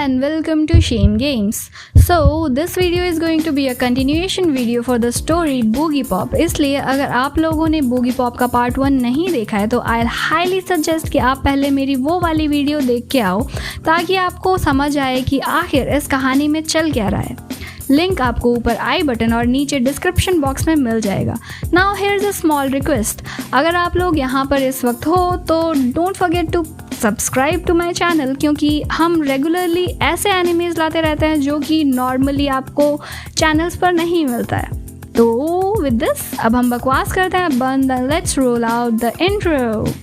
and welcome to Shame Games. So this video is going to be a continuation video for the story Boogie Pop. इसलिए अगर आप लोगों ने Boogie Pop का part 1 नहीं देखा है तो I'll highly suggest कि आप पहले मेरी वो वाली वीडियो देख के आओ ताकि आपको समझ आए कि आखिर इस कहानी में चल क्या रहा है। लिंक आपको ऊपर आई बटन और नीचे डिस्क्रिप्शन बॉक्स में मिल जाएगा। Now here is a small request, अगर आप लोग यहाँ पर इस वक्त हो तो don't forget to subscribe to my channel, क्योंकि हम रेगुलरली ऐसे एनिमेज लाते रहते हैं जो कि नॉर्मली आपको चैनल्स पर नहीं मिलता है। तो विद दिस अब हम बकवास करते हैं बंद, let's roll out the intro.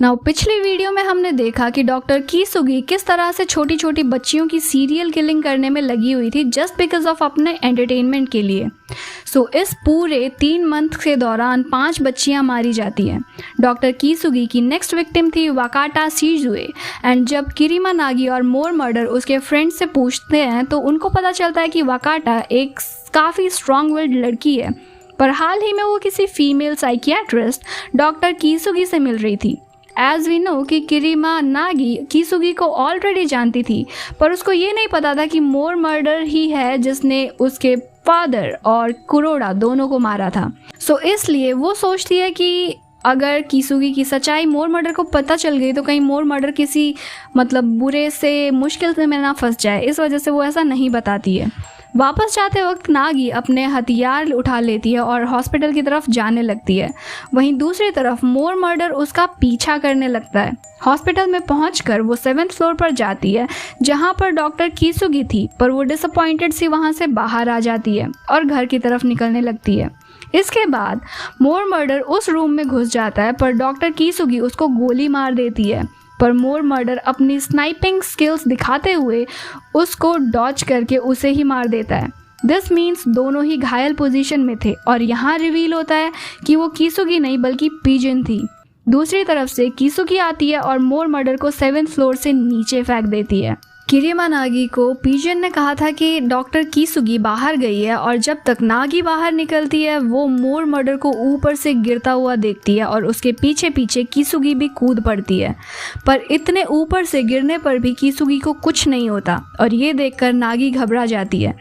Now पिछली वीडियो में हमने देखा कि डॉक्टर कीसुगी किस तरह से छोटी छोटी बच्चियों की सीरियल किलिंग करने में लगी हुई थी जस्ट बिकॉज ऑफ अपने एंटरटेनमेंट के लिए। सो इस पूरे 3 मंथ के दौरान 5 बच्चियां मारी जाती हैं। डॉक्टर कीसुगी की नेक्स्ट विक्टिम थी वाकाटा शिजुए, एंड जब किरीमा नागी और मोर मर्डर उसके फ्रेंड से पूछते हैं तो उनको पता चलता है कि वाकाटा एक काफ़ी स्ट्रॉन्ग विल्ड लड़की है, पर हाल ही में वो किसी फीमेल साइकियाट्रिस्ट डॉक्टर कीसुगी से मिल रही थी। एज वी नो कि किरीमा नागी कीसुगी को ऑलरेडी जानती थी, पर उसको ये नहीं पता था कि मोर मर्डर ही है जिसने उसके फादर और कुरोड़ा दोनों को मारा था। सो इसलिए वो सोचती है कि अगर कीसुगी की सच्चाई मोर मर्डर को पता चल गई तो कहीं मोर मर्डर किसी बुरे से मुश्किल से में ना फंस जाए, इस वजह से वो ऐसा नहीं बताती है। वापस जाते वक्त नागी अपने हथियार उठा लेती है और हॉस्पिटल की तरफ जाने लगती है। वहीं दूसरी तरफ मोर मर्डर उसका पीछा करने लगता है। हॉस्पिटल में पहुंचकर वो 7th फ्लोर पर जाती है जहां पर डॉक्टर कीसुगी थी, पर वो डिसअपॉइंटेड सी वहां से बाहर आ जाती है और घर की तरफ निकलने लगती है। इसके बाद मोर मर्डर उस रूम में घुस जाता है, पर डॉक्टर कीसुगी उसको गोली मार देती है, पर मोर मर्डर अपनी स्नाइपिंग स्किल्स दिखाते हुए उसको डॉज करके उसे ही मार देता है। दिस मीन्स दोनों ही घायल पोजीशन में थे और यहाँ रिवील होता है कि वो कीसुगी नहीं बल्कि पिजन थी। दूसरी तरफ से कीसुगी आती है और मोर मर्डर को 7th फ्लोर से नीचे फेंक देती है। किरीमा नागी को पिजन ने कहा था कि डॉक्टर कीसुगी बाहर गई है, और जब तक नागी बाहर निकलती है वो मोर मर्डर को ऊपर से गिरता हुआ देखती है और उसके पीछे पीछे कीसुगी भी कूद पड़ती है, पर इतने ऊपर से गिरने पर भी कीसुगी को कुछ नहीं होता और ये देखकर नागी घबरा जाती है।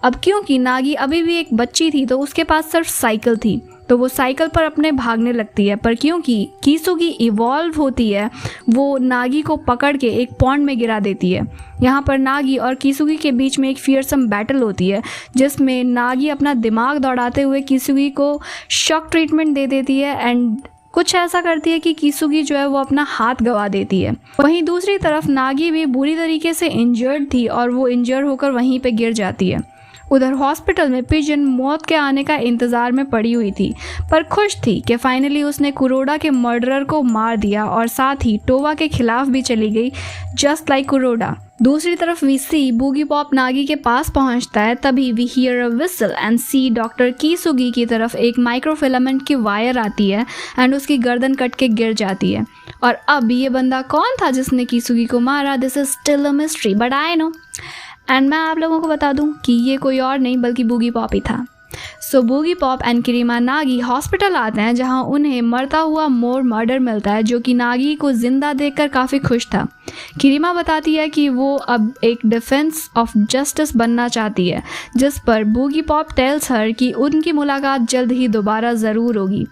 अब क्योंकि नागी अभी भी एक बच्ची थी तो उसके पास सिर्फ साइकिल थी, तो वो साइकिल पर अपने भागने लगती है, पर क्योंकि कीसुगी इवॉल्व होती है वो नागी को पकड़ के एक पॉन्ड में गिरा देती है। यहाँ पर नागी और कीसुगी के बीच में एक फियरसम बैटल होती है जिसमें नागी अपना दिमाग दौड़ाते हुए कीसुगी को शॉक ट्रीटमेंट दे देती है एंड कुछ ऐसा करती है कि कीसुगी जो है वो अपना हाथ गंवा देती है। वहीं दूसरी तरफ नागी भी बुरी तरीके से इंजर्ड थी और वो इंजर्ड होकर वहीं पे गिर जाती है। उधर हॉस्पिटल में पिजन मौत के आने का इंतज़ार में पड़ी हुई थी, पर खुश थी कि फाइनली उसने कुरोड़ा के मर्डरर को मार दिया और साथ ही टोवा के खिलाफ भी चली गई जस्ट लाइक कुरोड़ा। दूसरी तरफ we see Boogiepop Nagi के पास पहुंचता है, तभी we hear a whistle and see doctor Kisugi की तरफ एक माइक्रोफिलामेंट की वायर आती है एंड उसकी गर्दन कट के गिर जाती है। और अब ये बंदा कौन था जिसने कीसुगी को मारा? This is still a mystery, but I know, and मैं आप लोगों को बता दूं कि ये कोई और नहीं बल्कि बूगी पॉप ही था। So Boogiepop and Kirima Nagi hospital आते हैं जहां उन्हें मरता हुआ मोर मर्डर मिलता है जो कि नागी को जिंदा देखकर काफ़ी खुश था। किरीमा बताती है कि वो अब एक डिफेंस ऑफ जस्टिस बनना चाहती है, जिस पर बूगी पॉप टेल्स हर कि उनकी मुलाकात जल्द ही दोबारा ज़रूर होगी।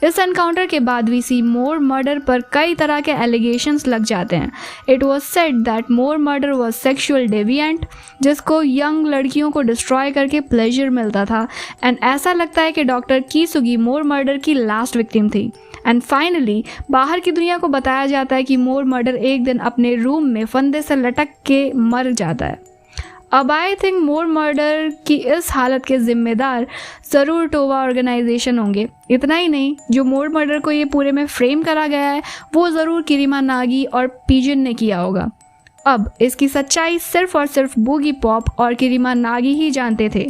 इस एनकाउंटर के बाद वी सी मोर मर्डर पर कई तरह के एलिगेशंस लग जाते हैं। It was said that more murder was sexual deviant, जिसको यंग लड़कियों को डिस्ट्रॉय करके प्लेजर मिलता था, एंड ऐसा लगता है कि डॉक्टर कीसुगी मोर मर्डर की लास्ट विक्टिम थी। एंड फाइनली बाहर की दुनिया को बताया जाता है कि मोर मर्डर एक दिन अपने रूम में फंदे से लटक के मर जाता है। अब आई थिंक मोर मर्डर की इस हालत के जिम्मेदार ज़रूर टोवा ऑर्गेनाइजेशन होंगे। इतना ही नहीं, जो मोर मर्डर को ये पूरे में फ्रेम करा गया है वो ज़रूर किरीमा नागी और पिजन ने किया होगा। अब इसकी सच्चाई सिर्फ और सिर्फ बूगी पॉप और किरीमा नागी ही जानते थे।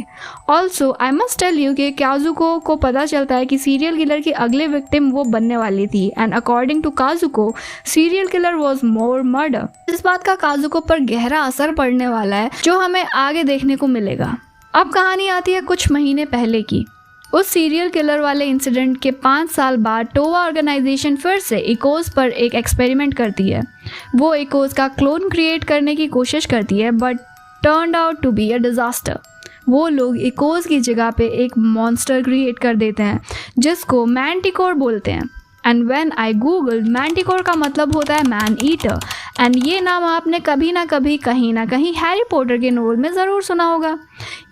Also I must tell you कि काजुको को पता चलता है कि सीरियल किलर की अगले विक्टिम वो बनने वाली थी, and according to Kazuko serial killer was more murder. इस बात का काजुको पर गहरा असर पड़ने वाला है जो हमें आगे देखने को मिलेगा। अब कहानी आती है कुछ महीने पहले की। उस सीरियल किलर वाले इंसिडेंट के 5 साल बाद टोवा ऑर्गेनाइजेशन फिर से इकोस पर एक एक्सपेरिमेंट करती है। वो इकोस का क्लोन क्रिएट करने की कोशिश करती है but turned out to be a disaster. वो लोग इकोस की जगह पे एक मॉन्स्टर क्रिएट कर देते हैं जिसको मैंटिकोर बोलते हैं। And when I Google, manticore का मतलब होता है मैन ईटर, एंड ये नाम आपने कभी ना कभी कहीं ना कहीं हैरी पॉटर के नोवेल में ज़रूर सुना होगा।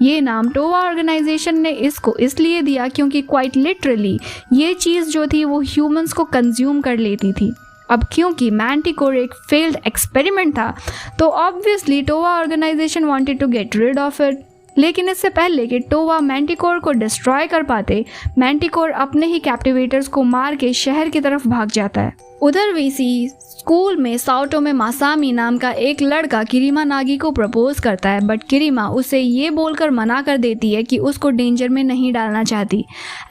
ये नाम टोवा ऑर्गेनाइजेशन ने इसको इसलिए दिया क्योंकि क्वाइट लिटरली ये चीज़ जो थी वो ह्यूमंस को कंज्यूम कर लेती थी। अब क्योंकि मैंटिकोर एक फेल्ड एक्सपेरिमेंट था तो obviously Towa organization wanted to get rid of it. लेकिन इससे पहले कि टोवा मैंटिकोर को डिस्ट्रॉय कर पाते, मैंटिकोर अपने ही कैप्टिवेटर्स को मार के शहर की तरफ भाग जाता है। उधर वीसी स्कूल में साओटोमे मासामी नाम का एक लड़का किरिमा नागी को प्रपोज करता है बट किरिमा उसे ये बोलकर मना कर देती है कि उसको डेंजर में नहीं डालना चाहती।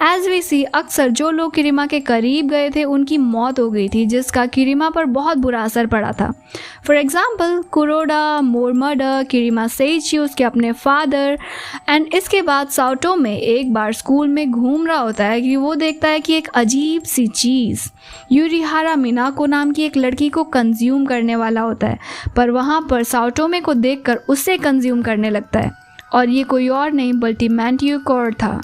एज वी सी, अक्सर जो लोग किरिमा के करीब गए थे उनकी मौत हो गई थी जिसका किरिमा पर बहुत बुरा असर पड़ा था। फॉर एग्जाम्पल कुरोडा, मोरमडा, किरिमा सेइची उसके अपने फादर। एंड इसके बाद साओटोमे एक बार स्कूल में घूम रहा होता है कि वो देखता है कि एक अजीब सी चीज़ यूरिहारा मिनाको नाम की एक लड़की को कंज्यूम करने वाला होता है, पर वहाँ पर साओटोमे को देखकर उसे कंज्यूम करने लगता है और ये कोई और नहीं बल्कि मैंटिकोर था।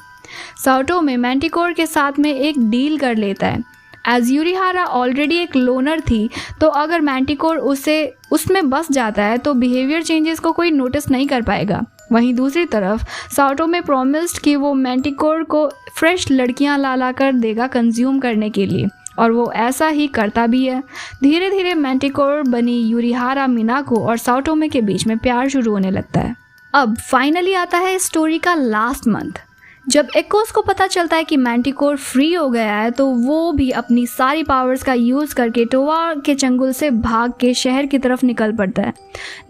साओटोमे मैंटिकोर के साथ में एक डील कर लेता है। एज यूरिहारा ऑलरेडी एक लोनर थी तो अगर मैंटिकोर उसमें बस जाता है तो बिहेवियर चेंजेस को कोई नोटिस नहीं कर पाएगा। वहीं दूसरी तरफ साओटोमे प्रॉमिस्ड कि वो मैंटिकोर को फ्रेश लड़कियां ला कर देगा कंज्यूम करने के लिए, और वो ऐसा ही करता भी है। धीरे धीरे मैंटिकोर बनी यूरिहारा मिनाको और साओटोमे के बीच में प्यार शुरू होने लगता है। अब फाइनली आता है इस स्टोरी का लास्ट मंथ। जब एकोस को पता चलता है कि मैंटिकोर फ्री हो गया है तो वो भी अपनी सारी पावर्स का यूज़ करके टोवा के चंगुल से भाग के शहर की तरफ निकल पड़ता है।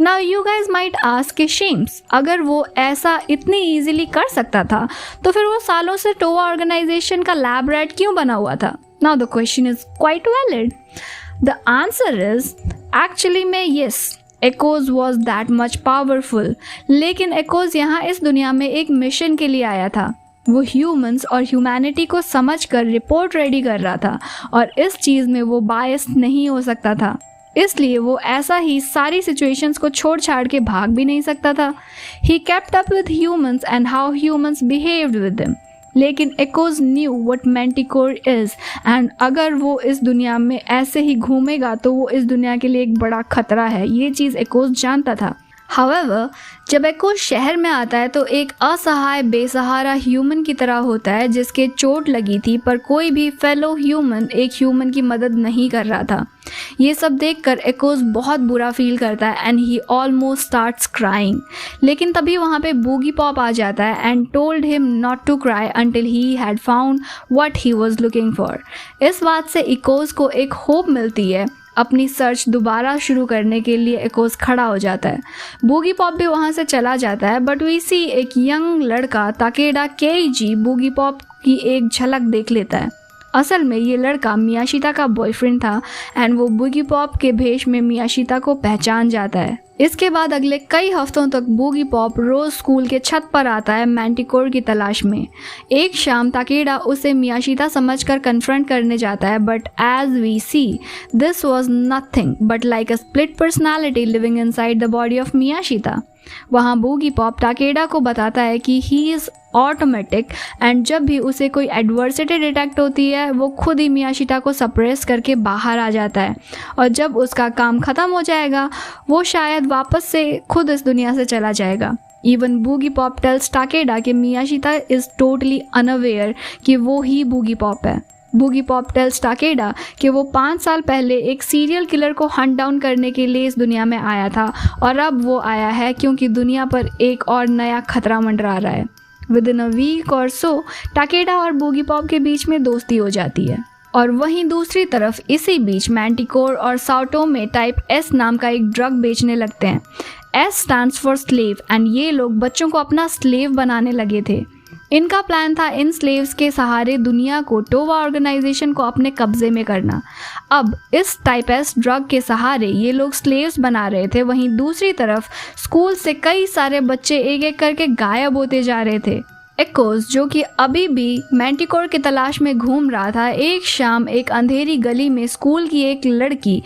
Now you guys might ask के शेम्स, अगर वो ऐसा इतनी इजीली कर सकता था तो फिर वो सालों से टोवा ऑर्गेनाइजेशन का लैब रैट क्यों बना हुआ था? Now the question is quite valid. The answer is actually में yes, Echoes was that much powerful. लेकिन Echoes यहाँ इस दुनिया में एक मिशन के लिए आया था। वो ह्यूमंस और ह्यूमैनिटी को समझकर रिपोर्ट रेडी कर रहा था और इस चीज़ में वो बायस नहीं हो सकता था, इसलिए वो ऐसा ही सारी सिचुएशंस को छोड़ छाड़ के भाग भी नहीं सकता था। He kept up with humans and how humans behaved with them. लेकिन Echoes knew what manticore is, and अगर वो इस दुनिया में ऐसे ही घूमेगा तो वो इस दुनिया के लिए एक बड़ा खतरा है। ये चीज़ Echoes जानता था। हाउएवर, जब Echoes शहर में आता है तो एक असहाय बेसहारा ह्यूमन की तरह होता है जिसके चोट लगी थी, पर कोई भी फेलो ह्यूमन एक ह्यूमन की मदद नहीं कर रहा था। ये सब देखकर Echoes बहुत बुरा फील करता है and he almost starts crying. लेकिन तभी वहाँ पे बूगी पॉप आ जाता है and told him not to cry until he had found what he was looking for. इस बात से Echoes को एक होप मिलती है। अपनी सर्च दोबारा शुरू करने के लिए Echoes खड़ा हो जाता है। बूगी पॉप भी वहाँ से चला जाता है बट वी सी एक यंग लड़का ताकेडा केईजी बूगी पॉप की एक झलक देख लेता है। असल में ये लड़का मियाशिता का बॉयफ्रेंड था एंड वो बूगी पॉप के भेष में मियाशिता को पहचान जाता है। इसके बाद अगले कई हफ्तों तक बूगी पॉप रोज स्कूल के छत पर आता है मैंटिकोर की तलाश में। एक शाम ताकेडा उसे मियाशिता समझकर कन्फ्रंट करने जाता है but as we see this was nothing but like a split personality living inside the body of Miyashita. वहाँ बूगी पॉप ताकेडा को बताता है कि ही इज़ ऑटोमेटिक एंड जब भी उसे कोई एडवर्सिटी डिटेक्ट होती है वो खुद ही मियाशिता को सप्रेस करके बाहर आ जाता है, और जब उसका काम ख़त्म हो जाएगा वो शायद वापस से खुद इस दुनिया से चला जाएगा। इवन बूगी पॉप टेल्स ताकेडा कि मियाशिता इज़ टोटली अनअवेयर कि वो ही बूगी पॉप है। बूगी पॉप टेल्स ताकेडा कि वो 5 साल पहले एक सीरियल किलर को हंट डाउन करने के लिए इस दुनिया में आया था और अब वो आया है क्योंकि दुनिया पर एक और नया खतरा मंडरा रहा है। विद इन अ वीक और सो ताकेडा और बूगी पॉप के बीच में दोस्ती हो जाती है। और वहीं दूसरी तरफ इसी बीच मैंटिकोर और साओटोमे टाइप एस नाम का एक ड्रग बेचने लगते हैं। S stands for slave and ये लोग बच्चों को अपना स्लेव बनाने लगे थे। इनका प्लान था इन स्लेव्स के सहारे दुनिया को टोवा ऑर्गेनाइजेशन को अपने कब्जे में करना। अब इस टाइप एस ड्रग के सहारे ये लोग स्लेव्स बना रहे थे, वहीं दूसरी तरफ स्कूल से कई सारे बच्चे एक एक करके गायब होते जा रहे थे। एक्कोस, जो कि अभी भी मैंटिकोर की तलाश में घूम रहा था, एक शाम एक अंधेरी गली में स्कूल की एक लड़की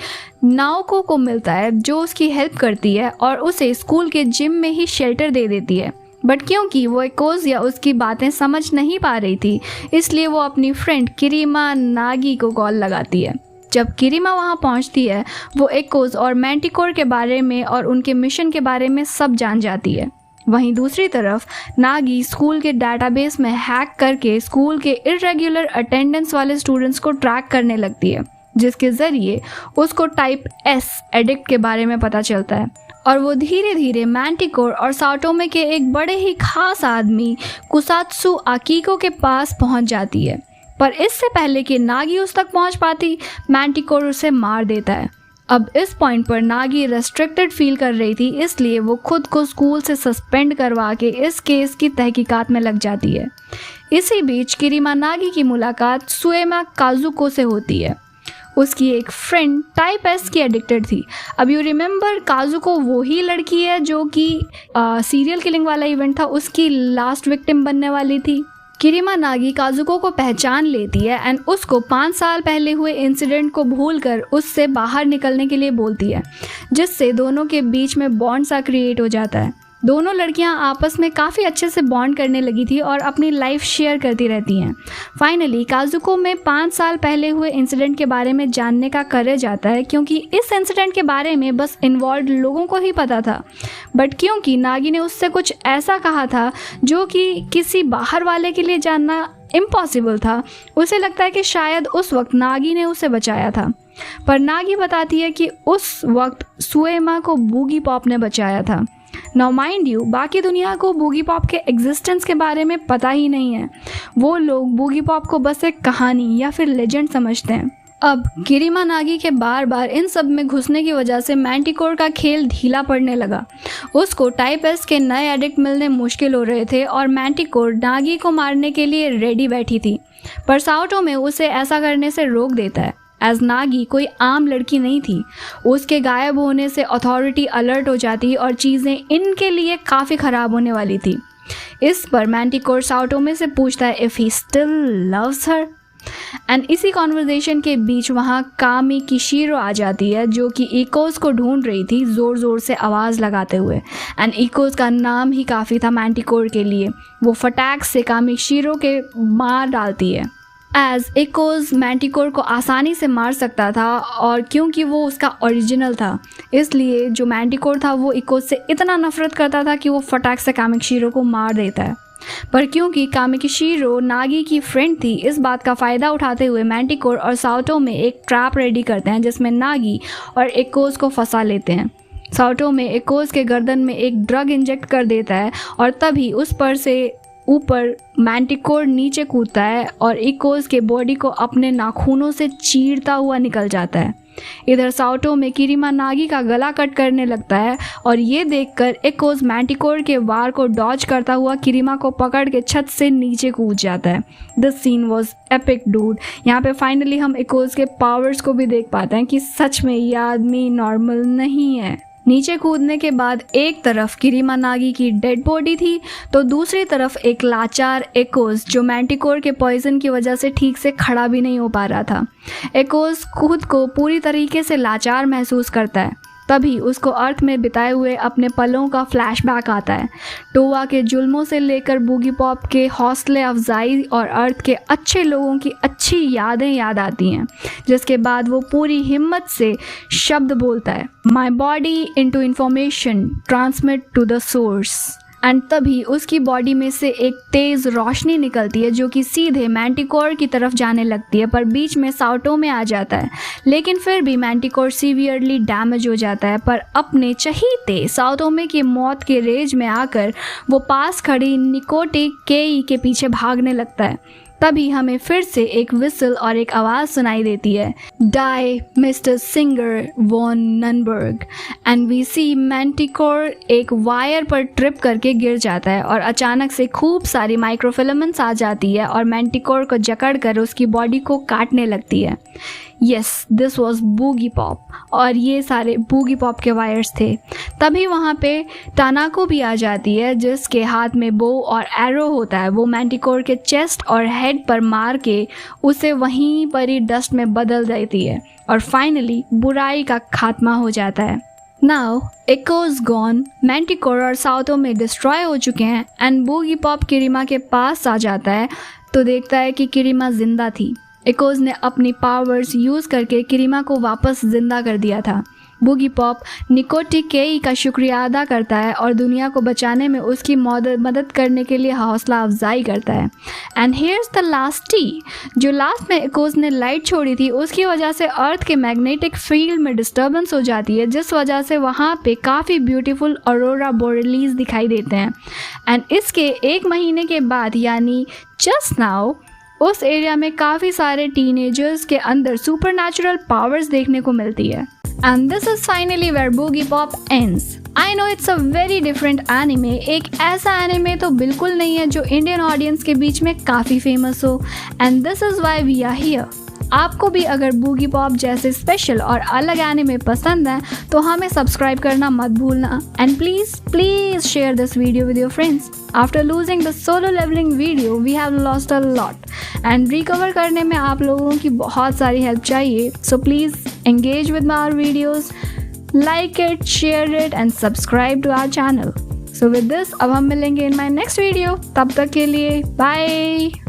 नाओको को मिलता है जो उसकी हेल्प करती है और उसे स्कूल के जिम में ही शेल्टर दे देती है। बट क्योंकि वो एक्कोस या उसकी बातें समझ नहीं पा रही थी, इसलिए वो अपनी फ्रेंड किरीमा नागी को कॉल लगाती है। जब किरीमा वहाँ पहुँचती है, वो एक्कोस और मैंटिकोर के बारे में और उनके मिशन के बारे में सब जान जाती है। वहीं दूसरी तरफ नागी स्कूल के डेटाबेस में हैक करके स्कूल के इरेगुलर अटेंडेंस वाले स्टूडेंट्स को ट्रैक करने लगती है, जिसके ज़रिए उसको टाइप एस एडिक्ट के बारे में पता चलता है और वो धीरे धीरे मैंटिकोर और साटोमे के एक बड़े ही खास आदमी कुसात्सु आकिको के पास पहुंच जाती है। पर इससे पहले कि नागी उस तक पहुंच पाती, मैंटिकोर उसे मार देता है। अब इस पॉइंट पर नागी रेस्ट्रिक्टेड फील कर रही थी, इसलिए वो खुद को स्कूल से सस्पेंड करवा के इस केस की तहकीकात में लग जाती है। इसी बीच किरीमा नागी की मुलाकात सुएमा काजुको से होती है। उसकी एक फ्रेंड टाइप एस की एडिक्टेड थी। अब यू रिमेंबर, काजुको वो ही लड़की है जो कि सीरियल किलिंग वाला इवेंट था, उसकी लास्ट विक्टिम बनने वाली थी। किरीमा नागी काजुको को पहचान लेती है एंड उसको 5 साल पहले हुए इंसिडेंट को भूलकर उससे बाहर निकलने के लिए बोलती है, जिससे दोनों के बीच में बॉन्ड सा क्रिएट हो जाता है। दोनों लड़कियां आपस में काफ़ी अच्छे से बॉन्ड करने लगी थी और अपनी लाइफ शेयर करती रहती हैं। फाइनली काजुको में 5 साल पहले हुए इंसिडेंट के बारे में जानने का करेज आता है, क्योंकि इस इंसिडेंट के बारे में बस इन्वॉल्व लोगों को ही पता था। बट क्योंकि नागी ने उससे कुछ ऐसा कहा था जो कि किसी बाहर वाले के लिए जानना इम्पॉसिबल था, उसे लगता है कि शायद उस वक्त नागी ने उसे बचाया था। पर नागी बताती है कि उस वक्त सुएमा को बूगी पॉप ने बचाया था। नाउ माइंड यू, बाकी दुनिया को बूगी पॉप के एग्जिस्टेंस के बारे में पता ही नहीं है। वो लोग बूगी पॉप को बस एक कहानी या फिर लेजेंड समझते हैं। अब किरीमा नागी के बार बार इन सब में घुसने की वजह से मैंटिकोर का खेल ढीला पड़ने लगा। उसको टाइप एस के नए एडिक्ट मिलने मुश्किल हो रहे थे और मैंटिकोर नागी को मारने के लिए रेडी बैठी थी। पर साटोमे उसे ऐसा करने से रोक देता है, एज नागी कोई आम लड़की नहीं थी। उसके गायब होने से अथॉरिटी अलर्ट हो जाती और चीज़ें इनके लिए काफ़ी ख़राब होने वाली थी। इस पर मैंटिकोर साटोमे से पूछता है if he still loves her. And इसी कॉन्वर्जेशन के बीच वहाँ कामी किशिरो आ जाती है, जो कि इकोस को ढूंढ रही थी ज़ोर ज़ोर से आवाज़ लगाते हुए। एंड इकोस का नाम ही काफ़ी था मैंटिकोर के लिए। वो फटाक से कामी किशिरो के मार डालती है, एज इकोस मैंटिकोर को आसानी से मार सकता था और क्योंकि वो उसका ओरिजिनल था, इसलिए जो मैंटिकोर था वो इकोस से इतना नफरत करता था कि वो फटाक से कामिकिशिरो को मार देता है। पर क्योंकि कामिकिशिरो नागी की फ्रेंड थी, इस बात का फ़ायदा उठाते हुए मैंटिकोर और साटोमे एक ट्रैप रेडी करते हैं जिसमें नागी और इकोस को फंसा लेते हैं। साटोमे इकोस के गर्दन में एक ड्रग इंजेक्ट कर देता है और तभी उस पर से ऊपर मैंटिकोर नीचे कूदता है और इकोस के बॉडी को अपने नाखूनों से चीरता हुआ निकल जाता है। इधर साटोमे किरीमा नागी का गला कट करने लगता है और ये देखकर इकोस मैंटिकोर के वार को डॉज करता हुआ किरीमा को पकड़ के छत से नीचे कूद जाता है। This scene was epic dude. यहाँ पे फाइनली हम इकोस के पावर्स को भी देख पाते हैं कि सच में ये आदमी नॉर्मल नहीं है। नीचे कूदने के बाद एक तरफ किरीमा नागी की डेड बॉडी थी तो दूसरी तरफ एक लाचार इकोस जो मैंटिकोर के पॉइजन की वजह से ठीक से खड़ा भी नहीं हो पा रहा था। इकोस खुद को पूरी तरीके से लाचार महसूस करता है। तभी उसको अर्थ में बिताए हुए अपने पलों का फ्लैशबैक आता है। टोवा के जुल्मों से लेकर बूगी पॉप के हौसले अफजाई और अर्थ के अच्छे लोगों की अच्छी यादें याद आती हैं, जिसके बाद वो पूरी हिम्मत से शब्द बोलता है, my body into information transmit to the source. And तभी उसकी बॉडी में से एक तेज़ रोशनी निकलती है जो कि सीधे मैंटिकोर की तरफ जाने लगती है, पर बीच में साटोमे आ जाता है। लेकिन फिर भी मैंटिकोर सीवियरली डैमेज हो जाता है, पर अपने चहीते साटोमे की मौत के रेज में आकर वो पास खड़ी निकोटे केई के पीछे भागने लगता है। तभी हमें फिर से एक विसल और एक आवाज़ सुनाई देती है, Die Meistersinger von Nurnberg. And we see Manticore एक वायर पर ट्रिप करके गिर जाता है और अचानक से खूब सारी माइक्रोफिलामेंट्स आ जाती है और मैंटिकोर को जकड़ कर उसकी बॉडी को काटने लगती है। Yes, this was boogie pop, और ये सारे बूगी पॉप के वायर्स थे। तभी वहाँ पे टानाको भी आ जाती है, जिसके हाथ में बो और एरो होता है। वो मैंटिकोर के चेस्ट और हेड पर मार के उसे वहीं पर ही डस्ट में बदल देती है, और फाइनली बुराई का खात्मा हो जाता है। नाउ इकोज गॉन, मैंटिकोर और साउतो में डिस्ट्रॉय हो चुके हैं, एंड बूगी पॉप किरिमा के पास आ जाता है तो देखता है कि किरिमा जिंदा थी। इकोज ने अपनी पावर्स यूज़ करके किरिमा को वापस जिंदा कर दिया था। बूगी पॉप निकोटिकेई का शुक्रिया अदा करता है और दुनिया को बचाने में उसकी मदद करने के लिए हौसला अफजाई करता है। And here's the last T, जो लास्ट में इकोज ने लाइट छोड़ी थी, उसकी वजह से अर्थ के मैग्नेटिक फील्ड में डिस्टर्बेंस हो जाती है, जिस वजह से वहाँ पे काफ़ी ब्यूटीफुल ऑरोरा बोरेलिस दिखाई देते हैं। एंड इसके 1 महीने के बाद, यानी जस्ट नाउ, उस एरिया में काफ़ी सारे टीनेजर्स के अंदर सुपरनैचुरल पावर्स देखने को मिलती है। And this is finally where Boogiepop ends. I know it's a very different anime. एक ऐसा एनिमे तो बिल्कुल नहीं है जो इंडियन ऑडियंस के बीच में काफ़ी फेमस हो, and this is why we are here. आपको भी अगर बूगी पॉप जैसे स्पेशल और अलग एनिमे पसंद है तो हमें सब्सक्राइब करना मत भूलना, and please share this video with your friends. After losing the Solo Leveling video we have lost a lot, and recover करने में आप लोगों की बहुत सारी हेल्प चाहिए। So please engage with our videos, like it, share it and subscribe to our channel. So with this अब हम मिलेंगे इन माई नेक्स्ट वीडियो। तब तक के लिए बाय।